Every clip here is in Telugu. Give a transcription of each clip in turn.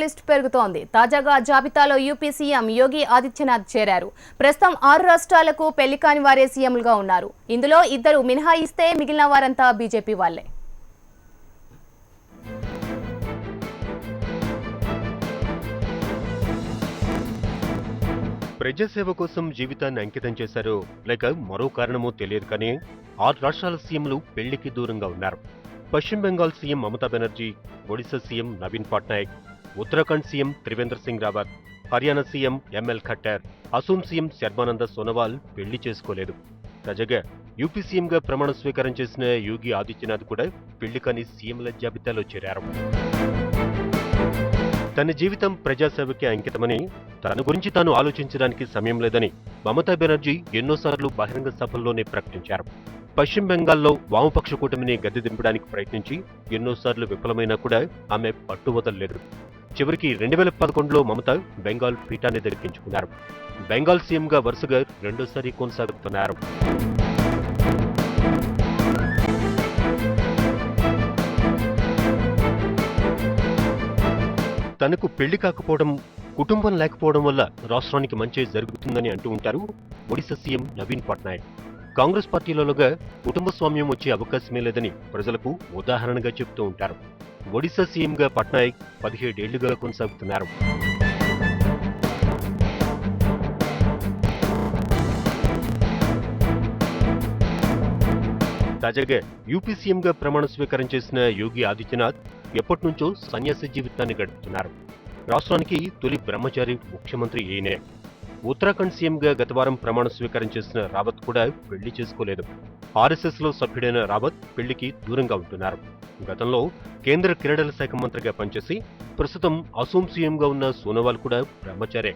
లిస్ట్ పెరుగుతోంది. తాజాగా జాబితాలో యూపీ సీఎం యోగి ఆదిత్యనాథ్ చేరారు. ప్రస్తుతం 6 రాష్ట్రాలకు పెళ్లి కాని వారే సీఎంలుగా ఉన్నారు. ఇందులో 2 మినహాయిస్తే మిగిలిన వారంతా బీజేపీ వాళ్లే. ప్రజాసేవ కోసం జీవితాన్ని అంకితం చేశారో లేక మరో కారణమో తెలియదు కానీ 6 రాష్ట్రాల సీఎంలు పెళ్లికి దూరంగా ఉన్నారు. పశ్చిమ Bengal CM Mamata Banerjee, Odisha CM Naveen Patnaik, Uttarakhand CM Trivendra Singh Rawat, Haryana CM ML Khattar, Assam CM Sarbananda Sonowal పెళ్లి చేసుకోలేదు. తాజాగా యూపీ సీఎంగా ప్రమాణ స్వీకారం చేసిన యోగి ఆదిత్యనాథ్ కూడా పెళ్లి కాని సీఎంల జాబితాలో చేరారు. తన జీవితం ప్రజాసేవకి అంకితమని, తన గురించి తాను ఆలోచించడానికి సమయం లేదని మమతా బెనర్జీ ఎన్నోసార్లు బహిరంగ సభల్లోనే ప్రకటించారు. పశ్చిమ బెంగాల్లో వామపక్ష కూటమిని గద్దె దింపడానికి ప్రయత్నించి ఎన్నోసార్లు విఫలమైనా కూడా ఆమె పట్టువదలలేదు. చివరికి 2011లో మమత బెంగాల్ పీఠాన్ని దక్కించుకున్నారు. బెంగాల్ సీఎంగా వరుసగా రెండోసారి కొనసాగుతున్నారు. తనకు పెళ్లి కాకపోవడం, కుటుంబం లేకపోవడం వల్ల రాష్ట్రానికి మంచి జరుగుతుందని అంటూ ఉంటారు ఒడిశా సీఎం నవీన్ పట్నాయక్. కాంగ్రెస్ పార్టీలలోగా కుటుంబ స్వామ్యం వచ్చే అవకాశమే లేదని ప్రజలకు ఉదాహరణగా చెబుతూ ఉంటారు. ఒడిశా సీఎంగా పట్నాయక్ 17 ఏళ్లుగా కొనసాగుతున్నారు. తాజాగా యూపీ సీఎంగా ప్రమాణ స్వీకారం చేసిన యోగి ఆదిత్యనాథ్ ఎప్పటినుంచో సన్యాసి జీవితాన్ని గడుపుతున్నారు. రాష్ట్రానికి తొలి బ్రహ్మచారి ముఖ్యమంత్రి ఈయనే. ఉత్తరాఖండ్ సీఎంగా గతవారం ప్రమాణ స్వీకారం చేసిన రావత్ కూడా పెళ్లి చేసుకోలేదు. ఆర్ఎస్ఎస్లో సభ్యుడైన రావత్ పెళ్లికి దూరంగా ఉంటున్నారు. గతంలో కేంద్ర క్రీడల శాఖ మంత్రిగా పనిచేసి ప్రస్తుతం అసోం సీఎంగా ఉన్న సోనోవాల్ కూడా బ్రహ్మచారే.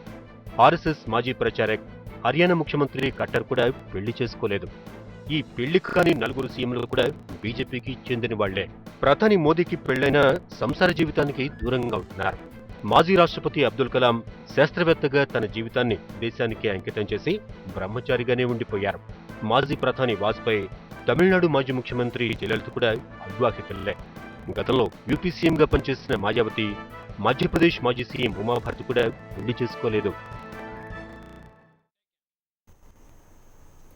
ఆర్ఎస్ఎస్ మాజీ ప్రచారక్, హర్యానా ముఖ్యమంత్రి ఖట్టర్ కూడా పెళ్లి చేసుకోలేదు. ఈ పెళ్లికి కాని 4 సీఎంలు కూడా బీజేపీకి చెందిన వాళ్లే. ప్రధాని మోదీకి పెళ్లైన సంసార జీవితానికి దూరంగా ఉంటున్నారు. మాజీ రాష్ట్రపతి అబ్దుల్ కలాం శాస్త్రవేత్తగా తన జీవితాన్ని దేశానికి అంకితం చేసి బ్రహ్మచారిగానే ఉండిపోయారు. మాజీ ప్రధాని వాజ్పేయి, తమిళనాడు మాజీ ముఖ్యమంత్రి జయలలిత కూడా అవివాహితులే. గతంలో యూపీ సీఎంగా పనిచేసిన మాయావతి, మధ్యప్రదేశ్ మాజీ సీఎం ఉమాభారతి కూడా పెళ్లి చేసుకోలేదు.